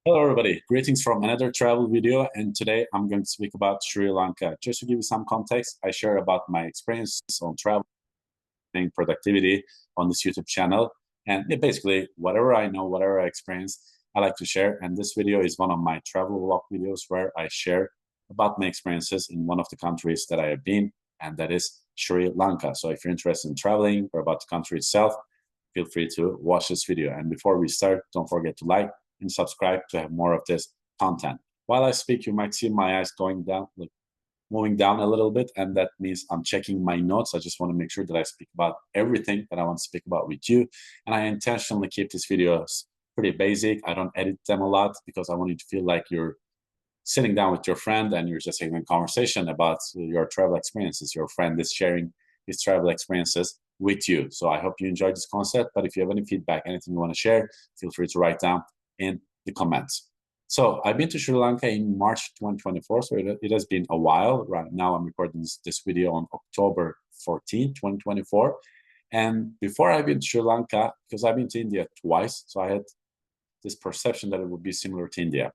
Hello, everybody. Greetings from another travel video. And today I'm going to speak about Sri Lanka. Just to give you some context, I share about my experiences on traveling, productivity on this YouTube channel. And basically, whatever I know, whatever I experience, I like to share. And this video is one of my travel vlog videos where I share about my experiences in one of the countries that I have been, and that is Sri Lanka. So if you're interested in traveling or about the country itself, feel free to watch this video. And before we start, don't forget to like and subscribe to have more of this content. While I speak, you might see my eyes going down, like moving down a little bit, and that means I'm checking my notes. I just want to make sure that I speak about everything that I want to speak about with you. And I intentionally keep these videos pretty basic. I don't edit them a lot because I want you to feel like you're sitting down with your friend and you're just having a conversation about your travel experiences. Your friend is sharing his travel experiences with you. So I hope you enjoyed this concept. But if you have any feedback, anything you want to share, feel free to write down in the comments. So I've been to Sri Lanka in March 2024, so it has been a while. Right now I'm recording this video on October 14, 2024. And before I've been to Sri Lanka, because I've been to India twice, so I had this perception that it would be similar to India.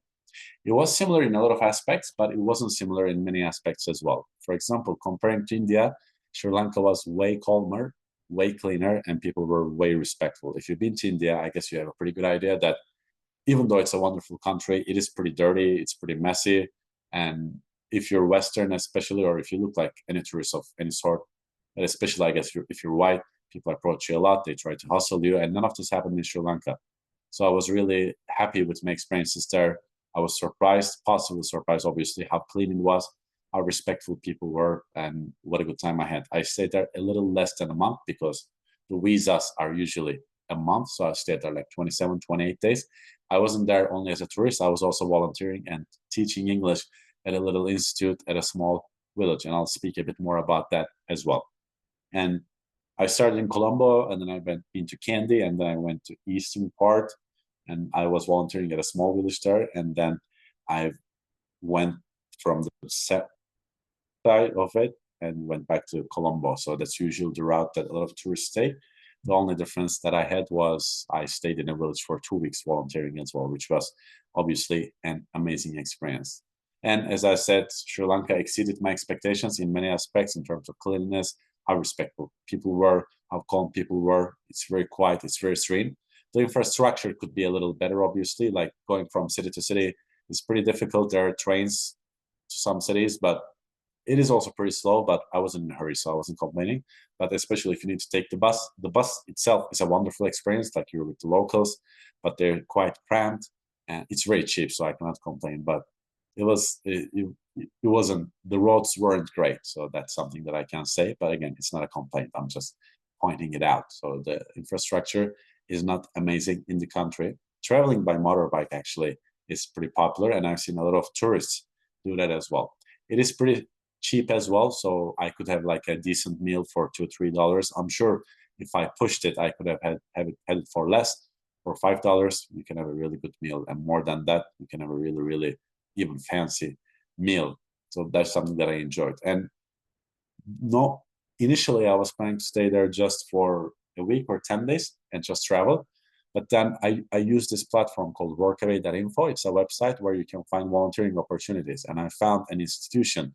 It was similar in a lot of aspects, but it wasn't similar in many aspects as well. For example, comparing to India, Sri Lanka was way calmer, way cleaner, and people were way respectful. If you've been to India, I guess you have a pretty good idea that even though it's a wonderful country, it is pretty dirty, it's pretty messy. And if you're Western, especially, or if you look like any tourist of any sort, and especially, I guess, if you're white, people approach you a lot, they try to hustle you, and none of this happened in Sri Lanka. So I was really happy with my experiences there. I was surprised, positively surprised, obviously, how clean it was, how respectful people were, and what a good time I had. I stayed there a little less than a month because the visas are usually a month. So I stayed there like 27, 28 days. I wasn't there only as a tourist. I was also volunteering and teaching English at a little institute at a small village. And I'll speak a bit more about that as well. And I started in Colombo, and then I went into Kandy, and then I went to eastern part, and I was volunteering at a small village there. And then I went from the set side of it and went back to Colombo. So that's usually the route that a lot of tourists take. The only difference that I had was I stayed in a village for 2 weeks volunteering as well, which was obviously an amazing experience. And as I said, Sri Lanka exceeded my expectations in many aspects in terms of cleanliness, how respectful people were, how calm people were. It's very quiet, it's very serene. The infrastructure could be a little better, obviously, like going from city to city is pretty difficult. There are trains to some cities, but it is also pretty slow, but I wasn't in a hurry, so I wasn't complaining. But especially if you need to take the bus itself is a wonderful experience, like you're with the locals, but they're quite cramped and it's very cheap, so I cannot complain. But it wasn't, the roads weren't great, so that's something that I can say. But again, it's not a complaint. I'm just pointing it out. So the infrastructure is not amazing in the country. Traveling by motorbike actually is pretty popular, and I've seen a lot of tourists do that as well. It is pretty cheap as well, so I could have like a decent meal for $2-3. I'm sure if I pushed it, I could have it for less. For $5, you can have a really good meal, and more than that, you can have a really even fancy meal. So that's something that I enjoyed. And no, initially I was planning to stay there just for a week or 10 days and just travel. But then I used this platform called workaway.info. It's a website where you can find volunteering opportunities. And I found an institution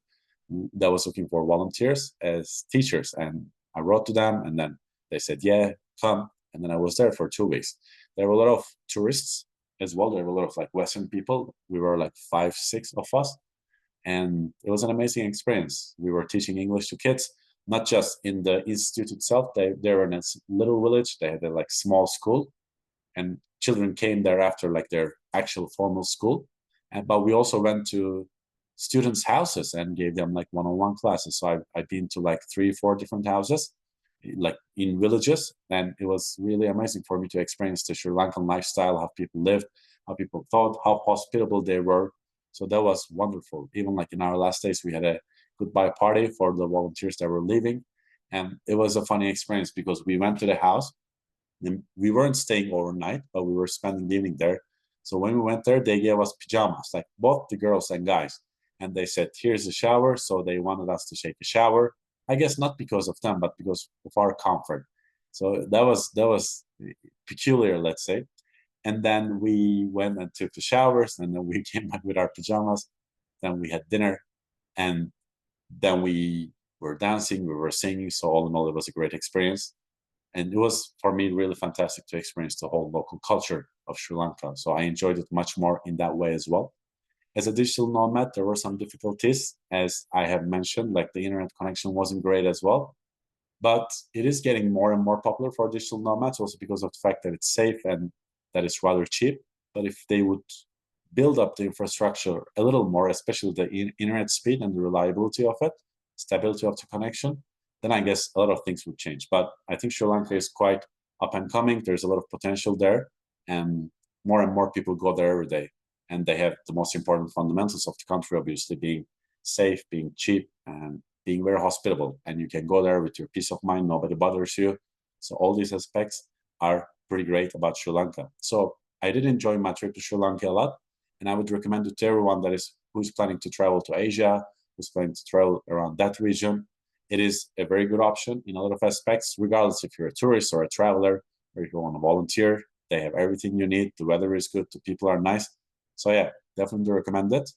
that was looking for volunteers as teachers. And I wrote to them, and then they said, yeah, come. And then I was there for 2 weeks. There were a lot of tourists as well. There were a lot of like Western people. We were like 5, 6 of us. And it was an amazing experience. We were teaching English to kids, not just in the institute itself. They were in a little village. They had a like small school, and children came there after like their actual formal school. But we also went to students' houses and gave them like one-on-one classes. So I've been to like 3, 4 different houses, like in villages, and it was really amazing for me to experience the Sri Lankan lifestyle, how people lived, how people thought, how hospitable they were. So that was wonderful. Even like in our last days, we had a goodbye party for the volunteers that were leaving, and it was a funny experience because we went to the house. And we weren't staying overnight, but we were spending the evening there. So when we went there, they gave us pajamas, like both the girls and guys. And they said, here's a shower. So they wanted us to take a shower. I guess not because of them, but because of our comfort. So that was peculiar, let's say. And then we went and took the showers, and then we came back with our pajamas. Then we had dinner, and then we were dancing, we were singing. So all in all, it was a great experience. And it was, for me, really fantastic to experience the whole local culture of Sri Lanka. So I enjoyed it much more in that way as well. As a digital nomad, there were some difficulties, as I have mentioned, like the internet connection wasn't great as well. But it is getting more and more popular for digital nomads, also because of the fact that it's safe and that it's rather cheap. But if they would build up the infrastructure a little more, especially the internet speed and the reliability of it, stability of the connection, then I guess a lot of things would change. But I think Sri Lanka is quite up and coming. There's a lot of potential there, and more people go there every day. And they have the most important fundamentals of the country, obviously, being safe, being cheap, and being very hospitable. And you can go there with your peace of mind, nobody bothers you. So all these aspects are pretty great about Sri Lanka. So I did enjoy my trip to Sri Lanka a lot, and I would recommend it to everyone who's planning to travel to Asia, who's planning to travel around that region. It is a very good option in a lot of aspects, regardless if you're a tourist or a traveler, or if you want to volunteer. They have everything you need. The weather is good. The people are nice. So yeah, definitely recommend it.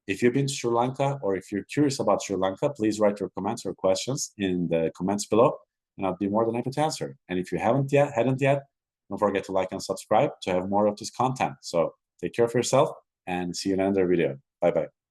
If you've been to Sri Lanka, or if you're curious about Sri Lanka, please write your comments or questions in the comments below, and I'll be more than happy to answer. And if you hadn't yet, don't forget to like and subscribe to have more of this content. So take care of yourself, and see you in another video. Bye-bye.